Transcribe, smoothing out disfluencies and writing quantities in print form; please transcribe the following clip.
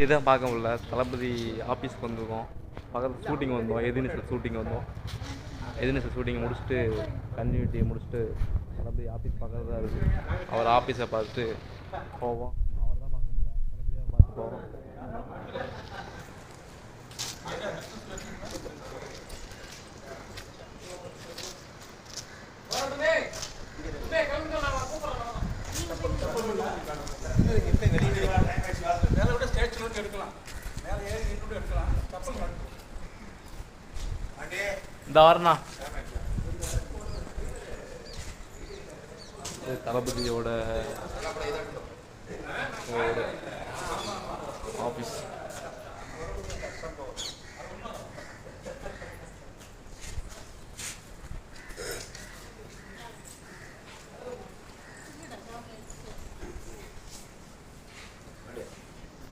இதான் பார்க்க முடியல. தளபதி ஆஃபீஸ்க்கு வந்திருக்கோம். பக்கத்தில் ஷூட்டிங் வந்தோம், எதிர்நீச்சல் ஷூட்டிங் வந்தோம். எதிர்நீச்சல் ஷூட்டிங் முடிச்சுட்டு கன்டினியூட்டி முடிச்சுட்டு தளபதி ஆஃபீஸ் பக்கத்தில் தான் இருக்குது. அவர் ஆஃபீஸை பார்த்துட்டு போவோம். அவர் தான் பார்க்க முடியல, தளபதியாக பார்த்து போவோம். இந்த வரண்ணா தளபதியோட ஆஃபீஸ்.